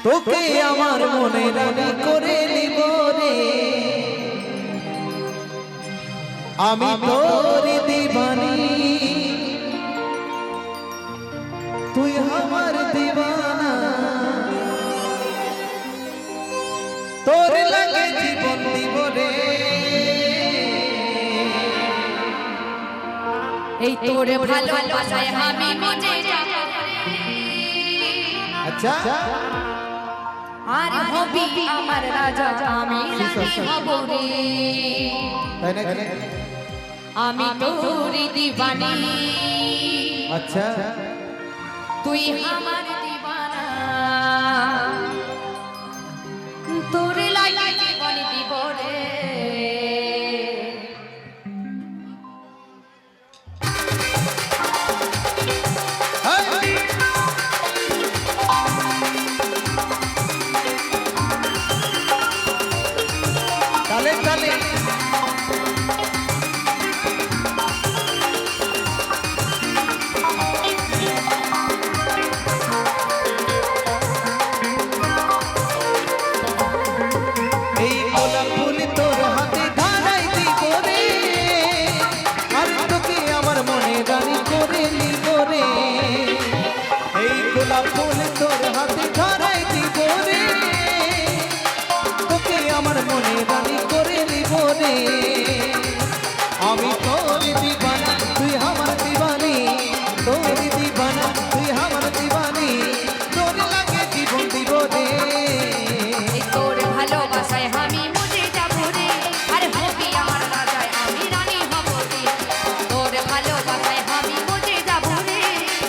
তোকে আমার মনে রানী করে নিব রে, আমি তোর দিবানি তুই আমার দিবানা, তোর লাগে জীবন দিব রে। এই তোর ভালোবাসায় আমি মজে যাব। আচ্ছা আর হবি আমার রাজা, আমি রানী হব রে। তাই নাকি? আমি তোর দিবানি, আচ্ছা তুই আমার দিবানা, তোর লাগে জীবন দিব রে। তালে তালে এই গোলাপ ফুল তোর হাতে ধরাই দিব রে, আর তোকে আমার মনে রানী করে নিব রে। এই গোলাপ ফুল তোর হাতে ধরাই দিব রে, তোকে আমার মনে রানী করে নিব রে। আমি তোর দিবানা তুই আমার দিবানি, তোর দিবানা তুই আমার দিবানি, তোর লাগে জীবন দিব রে। এই তোর ভালোবাসায় আমি মজে যাব রে, আর হবি আমার রাজা, আমি রানী হব রে। তোর ভালোবাসায় আমি মজে যাব রে,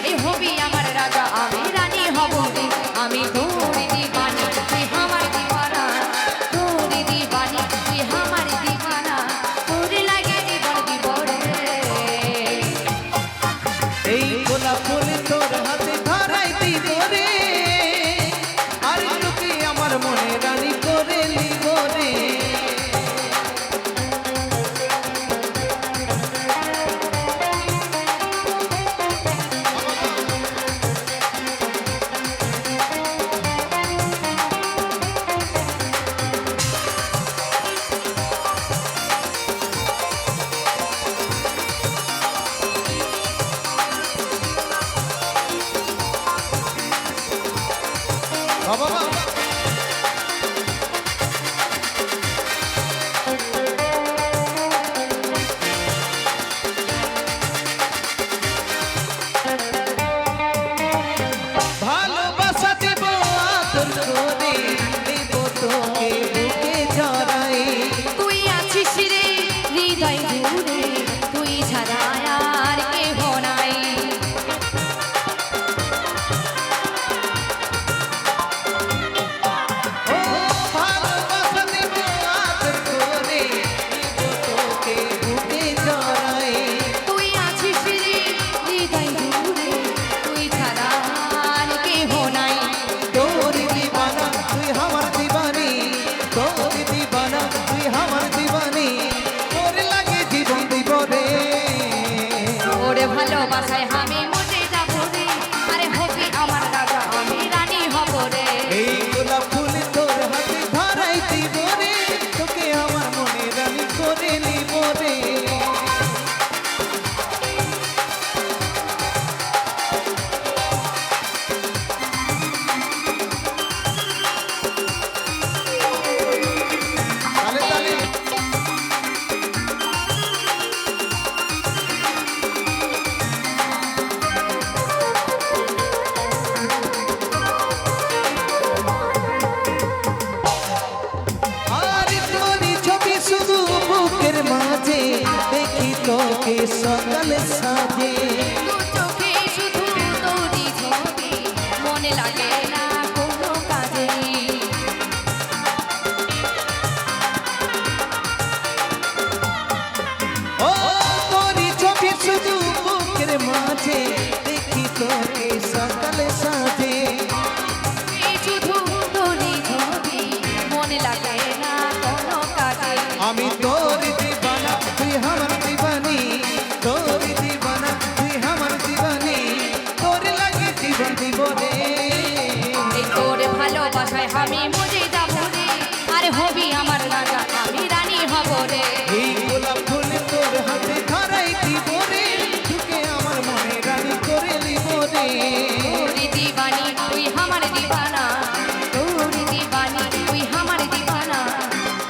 এই হবি আমার রাজা, আমি রানী হব রে। আমি তোর দিবানি তুই আমার দিবানা, তোর দিবানি তুই আমার দিবানা, তোর লাগে জীবন দিব রে। এই গোলাপ ফুল তোর হাতে ধরাই দিব রে, আর তোকে আমার মনে রানী করে নিব রে। বাবা ভালোবাসা দেব আদর করে, দেব তোকে বুকে জড়াই। তুই আছিস রে হৃদয় জুড়ে, তুই ছাড়া আর কেহ নাই। ও ভালোবাসা দেব আদর করে, দেব তোকে বুকে জড়াই। তুই আছিস রে হৃদয় জুড়ে, তুই ছাড়া আর কেহ নাই। তোর দিবানা তুই আমার দিবানি, তোর দিবানা তুই আমার দিবানি, তোর লাগে জীবন দিব রে। তোর ভালোবাসায় আমি মজে যাব রে, আরে হবি আমার রাজা, আমি রানী হব রে। এই গোলাপ ফুল তোর হাতে ধরাই দিব রে, তোকে আমার মনে রানী করে নিব রে। তালে তালে আর তোরি ছবি শুধু বুকের মাঝে, দেখি তোকে সকালে সাজে। দু চোখে শুধু তোরই ছবি, মনে লাগে না কোনো কাজে। ও তোরি ছবি শুধু বুকের মাঝে, দেখি তোকে সকালে সাজে। এই শুধু তোরই ছবি, মনে লাগে না কোনো কাজে। আমি তোর দিবানা তুই আমার দিবানি, তোর দিবানা তুই আমার দিবানি, তোর লাগে জীবন দিব রে। এই তোর ভালোবাসা রে তোরি দিবানি তুই আমার দিবানা তোরি দিবানি তুই আমার দিবানা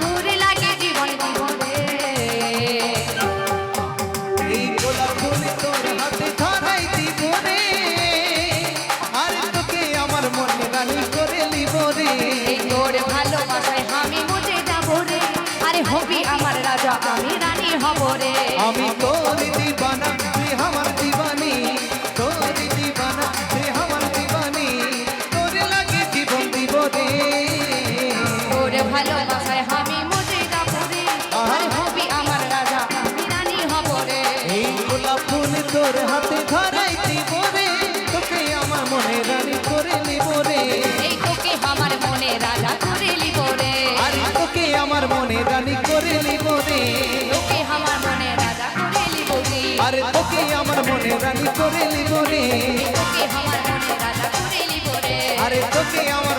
তোরে লাগে জীবন জীবনে এই গোলাপ ফুল তোর হাতে ধরাই দিব রে আর তোকে আমার মনে রানী করে নিব রে এই তোর ভালোবাসায় আমি মুজে যাবো রে আরে হবি আমার রাজা আমি রানী হব রে আমি তোর দিবানা তুই আমার দিবানি তোর দিবানা তুই আমার দিবানি তোর লাগে জীবন দিব রে তোর ভালোবাসায় আমি মুজে যাবো রে আরে হবি আমার রাজা আমি রানী হব রে এই গোলাপ ফুল তোর হাতে ধরাই দিব রে তোকে আমার মনে রানী করে নিব রে এই তোকে আমার মনে রাজা করে লিব রে আরে তোকে আমার মনে রানী করে নিব রে তোকে আমার মনে রাজা করে লিব রে আরে তোকে আমার মনে রানী করে নিব রে তোকে আমার মনে রাজা করে লিব রে আরে তোকে আমার